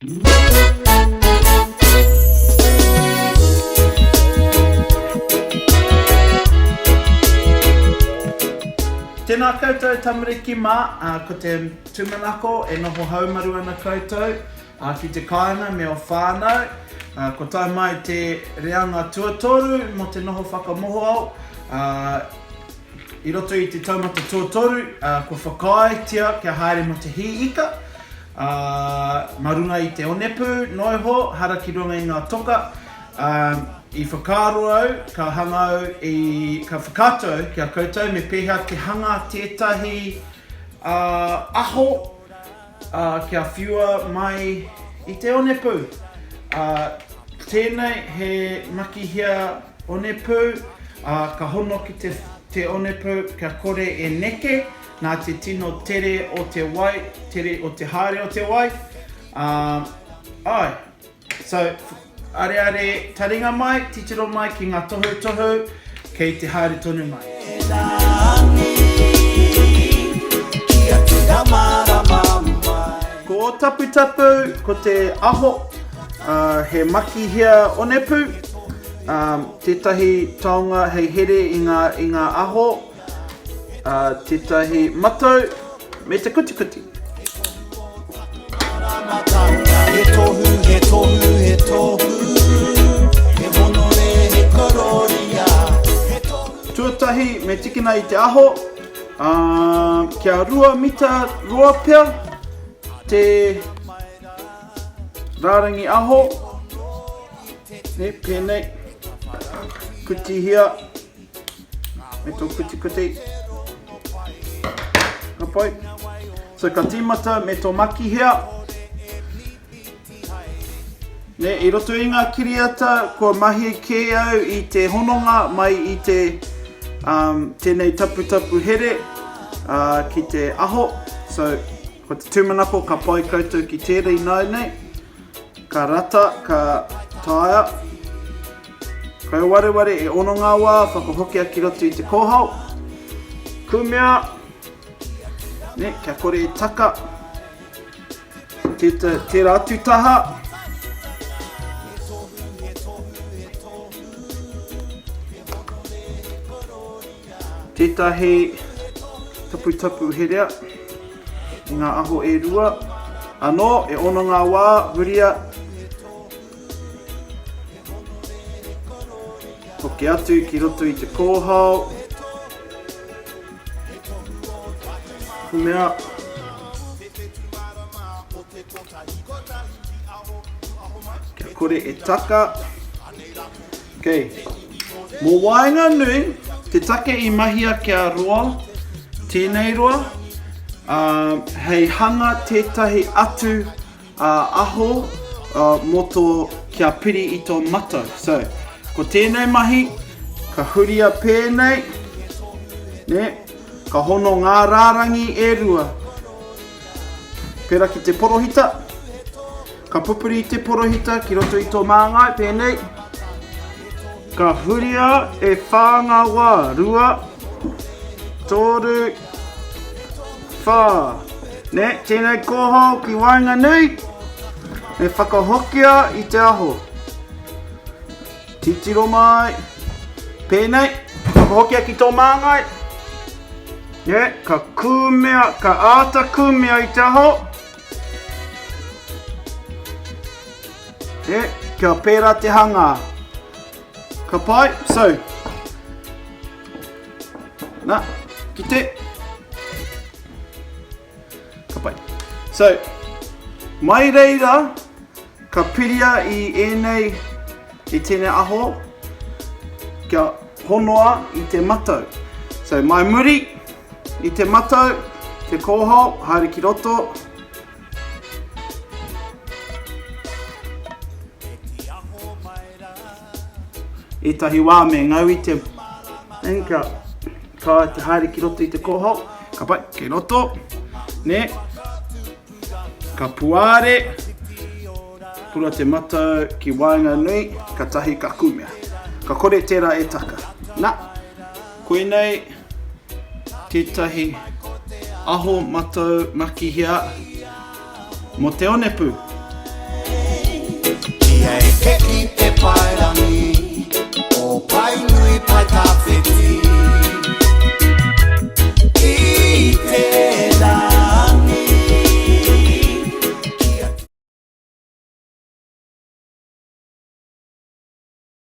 Tēnā koutou tamariki mā, ko te tumanako e noho haumaru ana koutou ki te kāinga me o whānau. Ko tai mai te reanga tuatoru mo te noho whakamoho au. I roto i te taumata tuatoru, ko whakaaetia kia haere mo te hiika. Maruna i te onepu, noiho, hara ki runga i ngā toka. I whakaaro au, ka hangau ka whakato kia koutou me pēhea te hanga tētahi aho kia whiua mai i te onepu. Tēnei he makihia onepu, ka hono ki te onepu kia kore e neke, nā te tino tere o te wai, tere o te haere o te wai. So, are taringa mai, titiro mai ki ngā tohu kei te haere tonu mai. Ko tapu ko te aho, he makihia onepu, tētahi taonga hei here i ngā aho, tētahi matau me te kuti. He tohu, he honore, he kororia. Tuatahi me tikina i te aho, kia rua mita roa pea, te rārangi aho, pēnei, kuti hia, me tō kuti. Kapai. So ka tīmata me tō maki hia. I roto i ngā kiriata, kua mahi kē au i te hononga mai i te tēnei tapu here ki te aho. So, ko te tūmanako ka pai koutou ki tērei nei. Ka rata, ka taia. Kai wareware e ononga wā, whakahokia ki roto i te kōhau. Kumea. Kia kore e taka. Tērā atu taha. Tētahi tapu herea i ngā aho e rua. Anō, e ono ngā wā, huria. Hoki atu ki roto i te kōhau. Kumea. Kia kore e taka. Okay. Mō waenga nui, te take i mahia kia roa, tēnei roa, hei hanga tētahi atu aho moto kia piri i tō matau. So, ko tēnei mahi, ka huria pēnei, ka hono ngā rārangi e rua. Pera ki te porohita, ka pupuri i te porohita ki roto i tō māngai pēnei. Ka huria e whānga wā, rua, tōru, whā. Tēnei kōhau ki wainga nui, e whakahokia i te aho. Titiro mai, pēnei, whakahokia ki tō māngai. Ka kūmea, ka āta kūmea i te aho. Kia pērā te hanga. Ka pai, so. Ki te. Ka pai. So, mai reira, ka piria i enei, i tēnei aho, kia honoa i te matau. So, mai muri, i te matau, te kōhau, haere ki roto. I tahi wā me ngau i te ka te haere ki roto i te kōhau. Ka pai, ki roto. Ka puare. Pura te matau ki wainga nui. Ka tahi ka kumea. Ka kore tērā e taka. Koenei tētahi aho matau makihia mo te onepu. ai, he ki te paerangi